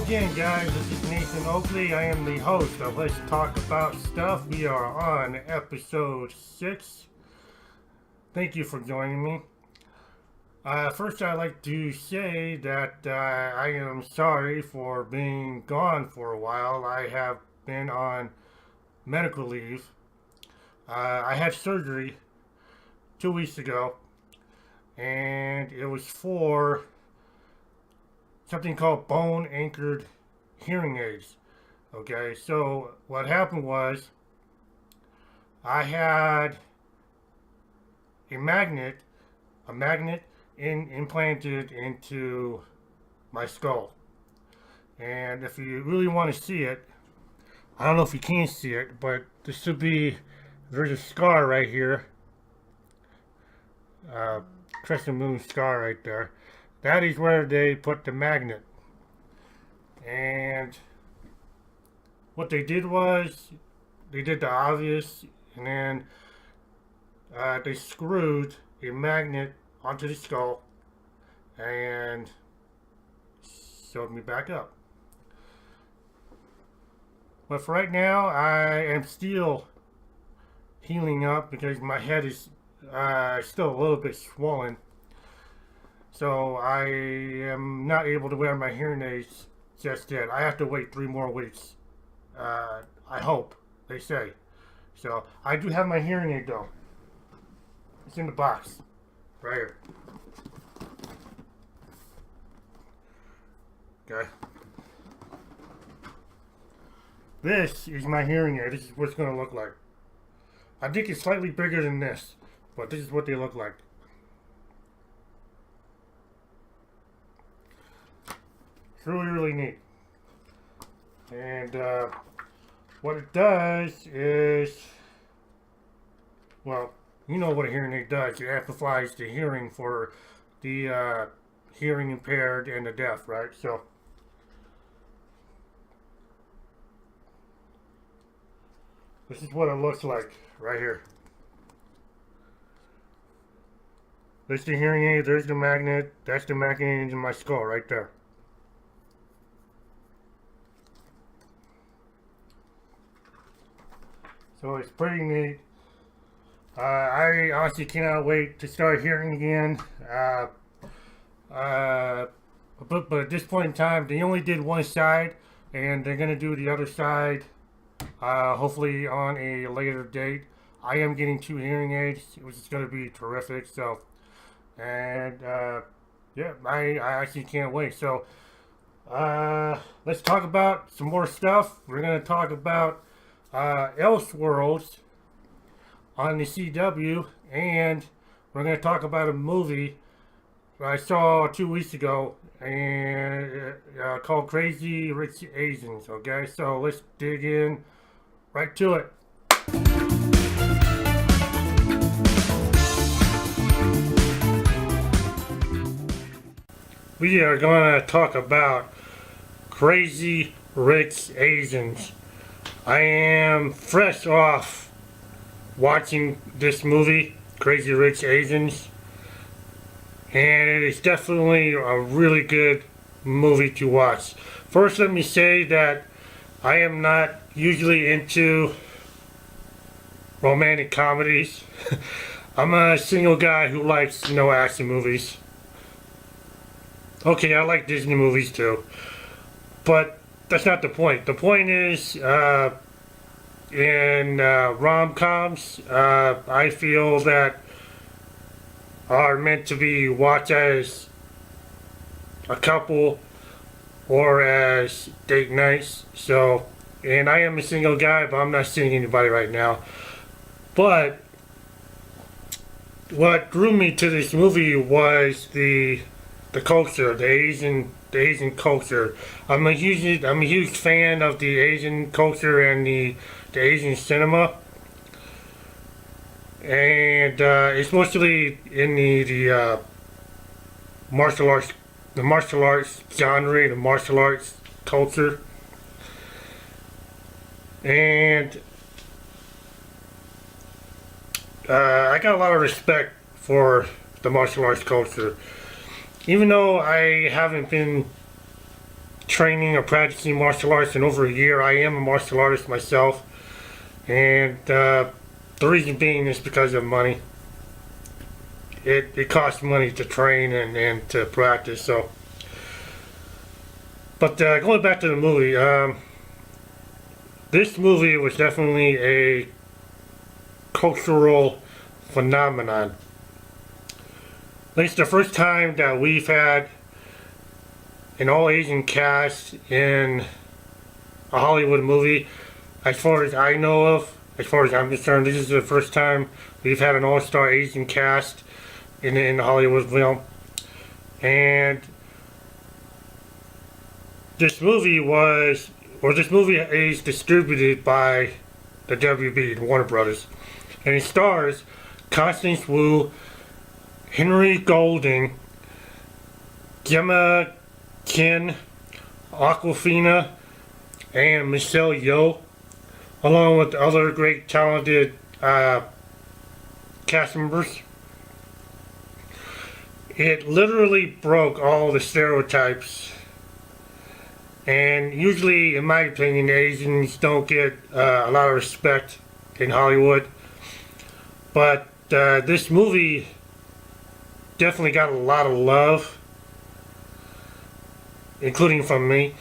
again, guys. This is Nathan Oakley. I am the host of Let's Talk About Stuff. We are on episode 6. Thank you for joining me. First, I'd like to say that I am sorry for being gone for a while. I have been on medical leave. I had surgery 2 weeks ago, and it was for something called bone anchored hearing aids. Okay, so what happened was I had a magnet implanted into my skull. And if you really want to see it, I don't know if you can see it, but there's a scar right here. Crescent moon scar right there. That is where they put the magnet. And what they did was, they did the obvious, and then they screwed a magnet onto the skull and sewed me back up. But for right now, I am still healing up because my head is still a little bit swollen. So I am not able to wear my hearing aids just yet. I have to wait 3 more weeks. I hope, they say. So I do have my hearing aid though. It's in the box. Right here. Okay. This is my hearing aid. This is what it's going to look like. I think it's slightly bigger than this, but this is what they look like. It's really neat. And what it does is, well, you know what a hearing aid does. It amplifies the hearing for the hearing impaired and the deaf, right? So this is what it looks like right here. There's the hearing aid, there's the magnet, that's the magnet in my skull right there. So it's pretty neat. I honestly cannot wait to start hearing again. But at this point in time, they only did one side, and they're gonna do the other side hopefully on a later date. I am getting 2 hearing aids, which is gonna be terrific. So, and yeah, I actually can't wait. So let's talk about some more stuff. We're gonna talk about Elseworlds on the CW, and we're going to talk about a movie I saw 2 weeks ago and called Crazy Rich Asians. Okay, so let's dig in right to it. We are going to talk about Crazy Rich Asians. I am fresh off watching this movie, Crazy Rich Asians, and it is definitely a really good movie to watch. First, let me say that I am not usually into romantic comedies. I'm a single guy who likes, action movies. Okay, I like Disney movies too, but that's not the point. The point is, in rom-coms, I feel that are meant to be watched as a couple or as date nights. So, and I am a single guy, but I'm not seeing anybody right now. But what drew me to this movie was the culture, the Asian culture. I'm a huge fan of the Asian culture and the Asian cinema, and it's mostly in the martial arts genre, the martial arts culture, and I got a lot of respect for the martial arts culture. Even though I haven't been training or practicing martial arts in over a year. I am a martial artist myself, and the reason being is because of money. It costs money to train and to practice. So, but going back to the movie, this movie was definitely a cultural phenomenon. At least the first time that we've had an all-Asian cast in a Hollywood movie, as far as I know of, as far as I'm concerned, this is the first time we've had an all-star Asian cast in the Hollywood film. And this movie is distributed by the WB, the Warner Brothers, and it stars Constance Wu, Henry Golding, Gemma Kin, Aquafina, and Michelle Yeoh, along with other great talented cast members. It literally broke all the stereotypes, and usually, in my opinion, Asians don't get a lot of respect in Hollywood, but this movie definitely got a lot of love, including from me.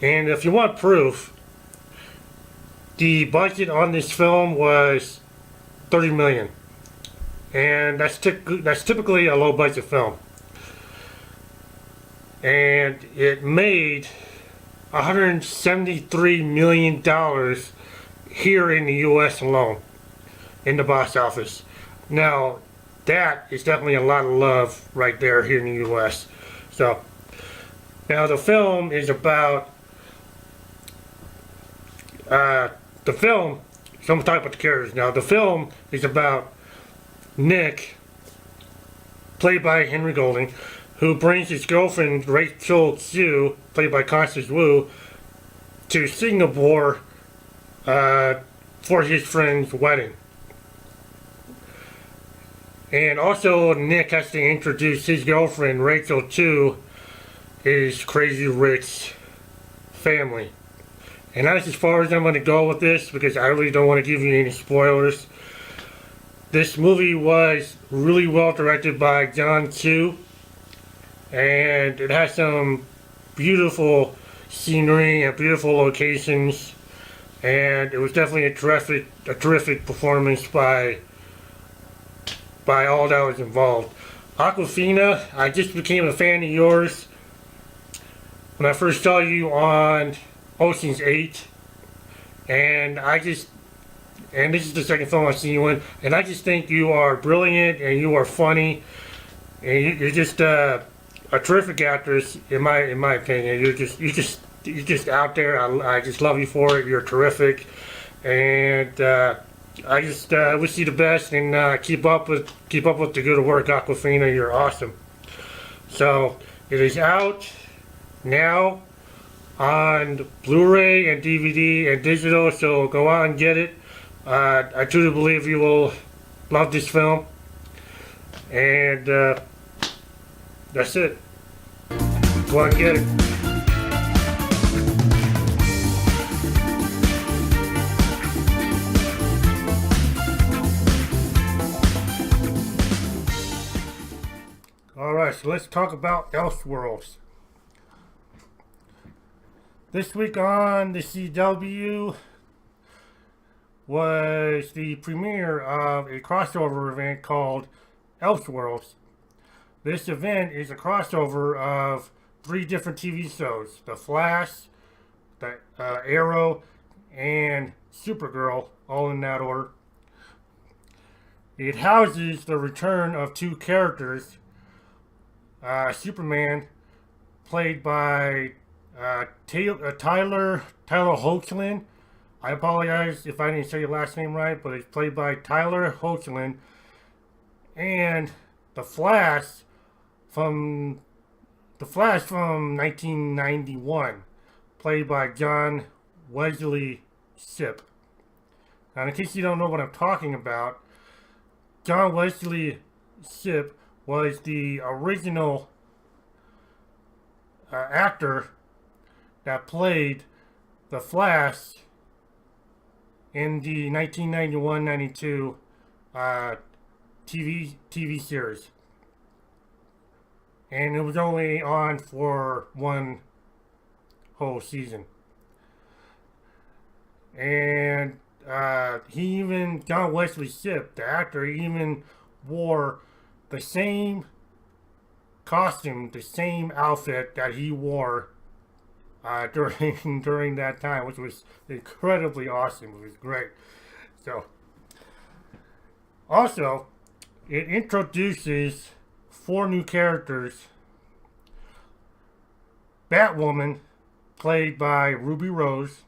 And if you want proof, the budget on this film was $30 million, and that's typically a low budget film. And it made $173 million here in the U.S. alone, in the box office. Now, that is definitely a lot of love right there here in the U.S. So, now the film is about, so I'm talking about the characters now. The film is about Nick, played by Henry Golding, who brings his girlfriend Rachel Chu, played by Constance Wu, to Singapore for his friend's wedding. And also Nick has to introduce his girlfriend Rachel to his crazy rich family. And that's as far as I'm going to go with this, because I really don't want to give you any spoilers. This movie was really well directed by John Chu, and it has some beautiful scenery and beautiful locations, and it was definitely a terrific performance by all that was involved. Aquafina, I just became a fan of yours when I first saw you on Ocean's 8, and this is the second film I've seen you in, and I just think you are brilliant and you are funny, and you're just a terrific actress in my opinion. You're just out there. I just love you for it. You're terrific, and I just wish you the best, and keep up with the good work, Aquafina. You're awesome. So it is out now on Blu-ray and DVD and digital, so go out and get it. I truly believe you will love this film, and that's it. Go out and get it. Alright, so let's talk about Elseworlds. This week on the CW was the premiere of a crossover event called Elseworlds. This event is a crossover of 3 different TV shows: The Flash, the Arrow, and Supergirl, all in that order. It houses the return of 2 characters. Superman, played by Tyler Hoechlin. I apologize if I didn't say your last name right, but it's played by Tyler Hoechlin. And the Flash from 1991, played by John Wesley Shipp. Now, in case you don't know what I'm talking about, John Wesley Shipp was the original actor that played the Flash in the 1991-92 TV series, and it was only on for one whole season. And John Wesley Shipp, the actor, even wore the same costume, the same outfit that he wore during that time, which was incredibly awesome. It was great. So, also, it introduces 4 new characters. Batwoman, played by Ruby Rose.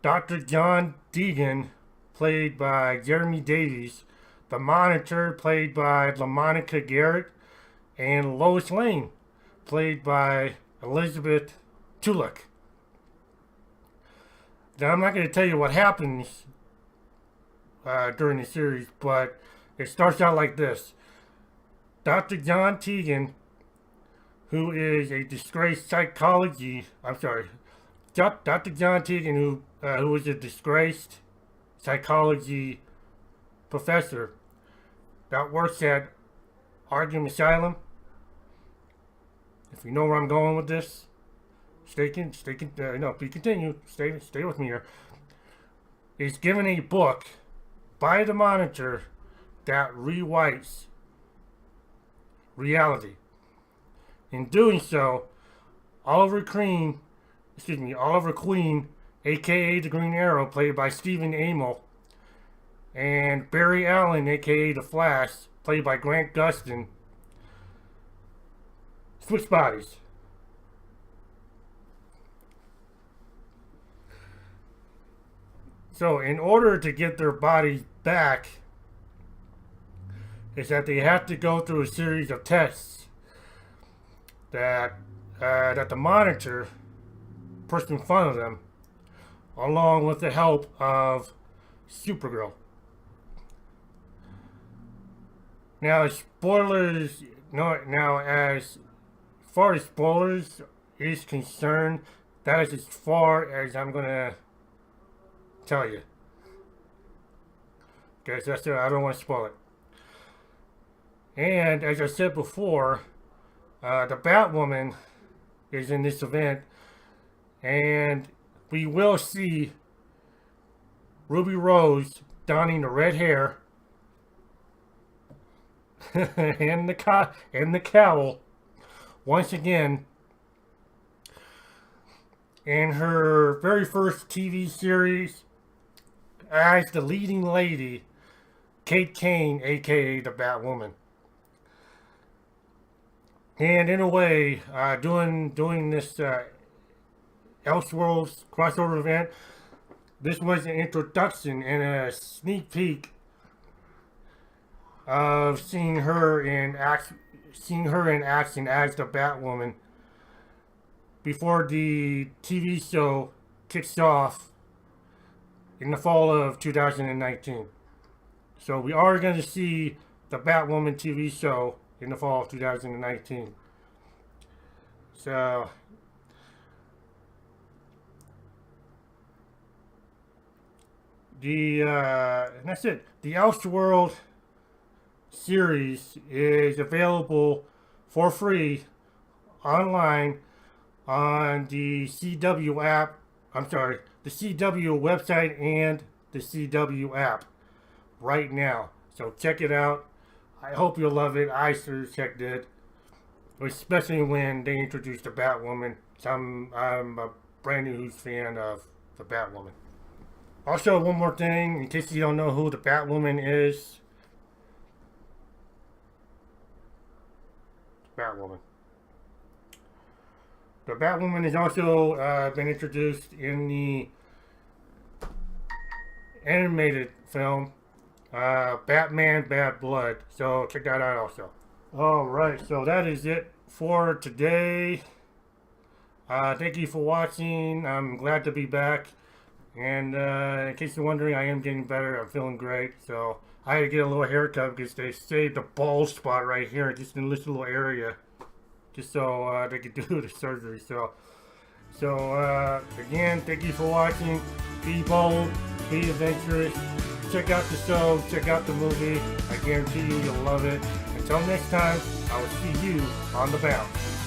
Dr. John Deegan, played by Jeremy Davies. The Monitor, played by LaMonica Garrett. And Lois Lane, played by Elizabeth Tulloch. Now, I'm not going to tell you what happens during the series, but it starts out like this. Dr. John Tegan, who is a disgraced Dr. John Tegan, who is a disgraced psychology professor that works at Arkham Asylum. If you know where I'm going with this, be continued. Stay with me here. Is given a book by the Monitor that rewrites reality. In doing so, Oliver Queen, aka the Green Arrow, played by Stephen Amell, and Barry Allen, aka the Flash, played by Grant Gustin, switch bodies. So, in order to get their bodies back, is that they have to go through a series of tests that the Monitor puts in front of them, along with the help of Supergirl. Now, as far as spoilers is concerned, that is as far as I'm gonna tell you. Okay, so that's it. I don't want to spoil it. And as I said before, the Batwoman is in this event, and we will see Ruby Rose donning the red hair and the cowl once again in her very first TV series as the leading lady, Kate Kane, aka the Batwoman. And in a way, doing this Elseworlds crossover event, this was an introduction and a sneak peek of seeing her in action as the Batwoman before the TV show kicks off in the fall of 2019. So we are going to see the Batwoman TV show in the fall of 2019. So and that's it. The Elseworld series is available for free online on the CW app. The CW website and the CW app right now. So check it out. I hope you'll love it. I sure checked it, especially when they introduced the Batwoman. So I'm a brand new fan of the Batwoman. Also, one more thing, in case you don't know who the Batwoman is. Batwoman. The Batwoman has also been introduced in the animated film Batman Bad Blood. So check that out also. Alright, so that is it for today. Thank you for watching. I'm glad to be back. And in case you're wondering, I am getting better. I'm feeling great. So I had to get a little haircut because they saved the bald spot right here, just in this little area. just so they could do the surgery. So again, thank you for watching. Be bold, be adventurous. Check out the show, check out the movie. I guarantee you, you'll love it. Until next time, I will see you on the bounce.